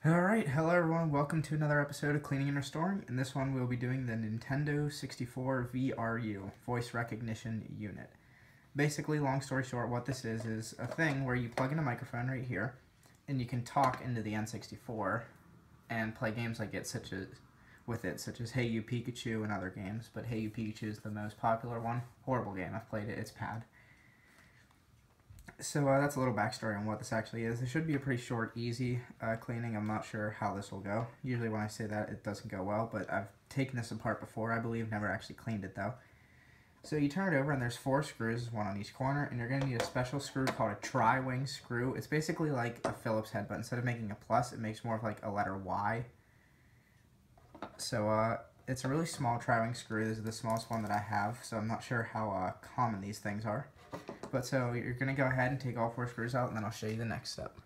Alright, hello everyone, welcome to another episode of Cleaning and Restoring. In this one we'll be doing the Nintendo 64 VRU, Voice Recognition Unit. Basically, long story short, what this is a thing where you plug in a microphone right here, and you can talk into the N64 and play games like it, such as Hey You Pikachu and other games, but Hey You Pikachu is the most popular one. Horrible game, I've played it, it's bad. So that's a little backstory on what this actually is. This should be a pretty short, easy cleaning. I'm not sure how this will go. Usually when I say that, it doesn't go well, but I've taken this apart before, I believe, never actually cleaned it though. So you turn it over and there's 4 screws, one on each corner, and you're going to need a special screw called a tri-wing screw. It's basically like a Phillips head, but instead of making a plus, it makes more of like a letter Y. So it's a really small tri-wing screw. This is the smallest one that I have, so I'm not sure how common these things are. But so you're going to go ahead and take all 4 screws out, and then I'll show you the next step.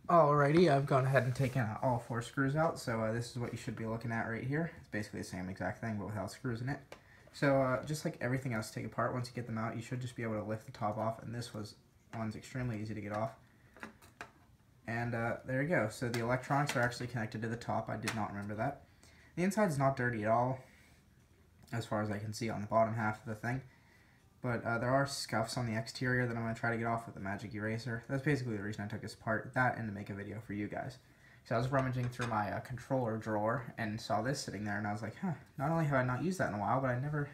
Alrighty, I've gone ahead and taken out all 4 screws out, so this is what you should be looking at right here. It's basically the same exact thing, but without screws in it. So just like everything else to take apart, once you get them out, you should just be able to lift the top off, and this one's extremely easy to get off. And there you go. So the electronics are actually connected to the top. I did not remember that. The inside's not dirty at all, as far as I can see on the bottom half of the thing. But there are scuffs on the exterior that I'm going to try to get off with the magic eraser. That's basically the reason I took this apart, that and to make a video for you guys. So I was rummaging through my controller drawer and saw this sitting there, and I was like, not only have I not used that in a while, but I never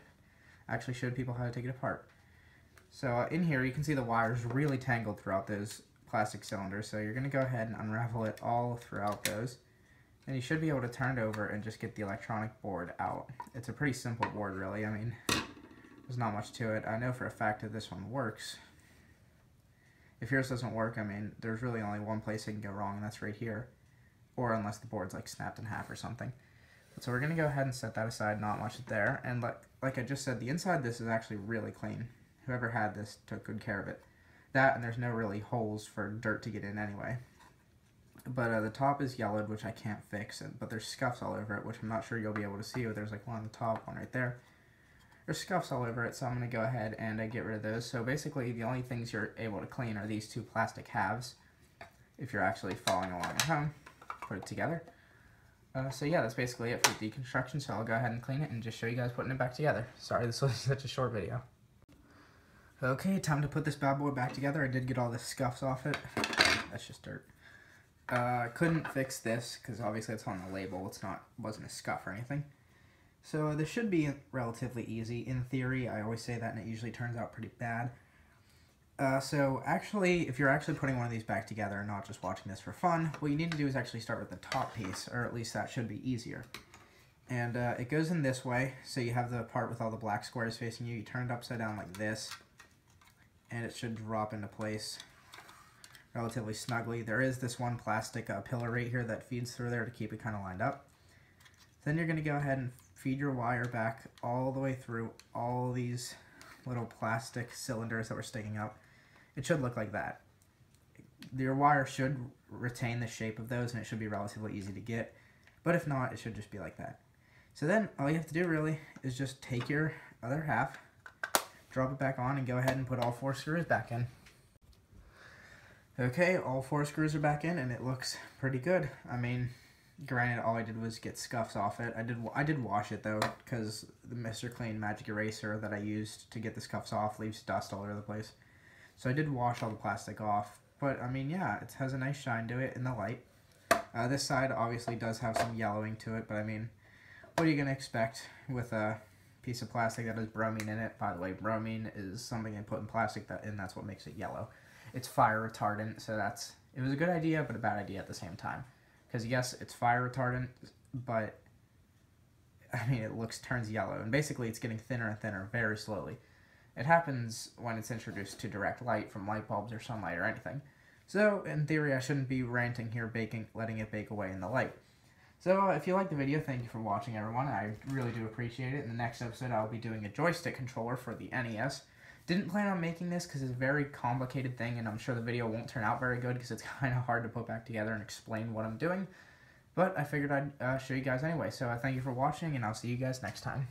actually showed people how to take it apart. So in here you can see the wires really tangled throughout those plastic cylinders, so you're going to go ahead and unravel it all throughout those. And you should be able to turn it over and just get the electronic board out. It's a pretty simple board, really. I mean, there's not much to it. I know for a fact that this one works. If yours doesn't work, I mean, there's really only one place it can go wrong, and that's right here. Or unless the board's like snapped in half or something. But so we're going to go ahead and set that aside, not much there. And like I just said, the inside of this is actually really clean. Whoever had this took good care of it. That, and there's no really holes for dirt to get in anyway. But the top is yellowed, which I can't fix, but there's scuffs all over it, which I'm not sure you'll be able to see. But there's like one on the top, one right there. There's scuffs all over it, so I'm going to go ahead and get rid of those. So basically, the only things you're able to clean are these 2 plastic halves, if you're actually following along at home. Put it together. So yeah, that's basically it for deconstruction, so I'll go ahead and clean it and just show you guys putting it back together. Sorry, this was such a short video. Okay, time to put this bad boy back together. I did get all the scuffs off it. That's just dirt. Couldn't fix this, because obviously it's on the label. Wasn't a scuff or anything. So this should be relatively easy. In theory, I always say that, and it usually turns out pretty bad. So actually, if you're actually putting one of these back together and not just watching this for fun, what you need to do is actually start with the top piece, or at least that should be easier. And it goes in this way, so you have the part with all the black squares facing you. You turn it upside down like this, and it should drop into place relatively snugly. There is this one plastic pillar right here that feeds through there to keep it kind of lined up. Then you're going to go ahead and feed your wire back all the way through all these little plastic cylinders that were sticking up. It should look like that. Your wire should retain the shape of those, and it should be relatively easy to get. But if not, it should just be like that. So then all you have to do really is just take your other half, drop it back on, and go ahead and put all 4 screws back in. Okay, all 4 screws are back in, and it looks pretty good. I mean, granted, all I did was get scuffs off it. I did wash it though, because the Mr. Clean magic eraser that I used to get the scuffs off leaves dust all over the place. So I did wash all the plastic off. But I mean, yeah, it has a nice shine to it in the light. This side obviously does have some yellowing to it, but I mean, what are you going to expect with a piece of plastic that has bromine in it? By the way, bromine is something they put in plastic, and that's what makes it yellow. It's fire retardant, so it was a good idea, but a bad idea at the same time. Because yes, it's fire retardant, but I mean, it turns yellow, and basically it's getting thinner and thinner very slowly. It happens when it's introduced to direct light from light bulbs or sunlight or anything. So in theory, I shouldn't be ranting here, letting it bake away in the light. So if you liked the video, thank you for watching, everyone. I really do appreciate it. In the next episode, I'll be doing a joystick controller for the NES. Didn't plan on making this because it's a very complicated thing, and I'm sure the video won't turn out very good because it's kind of hard to put back together and explain what I'm doing. But I figured I'd show you guys anyway, so thank you for watching, and I'll see you guys next time.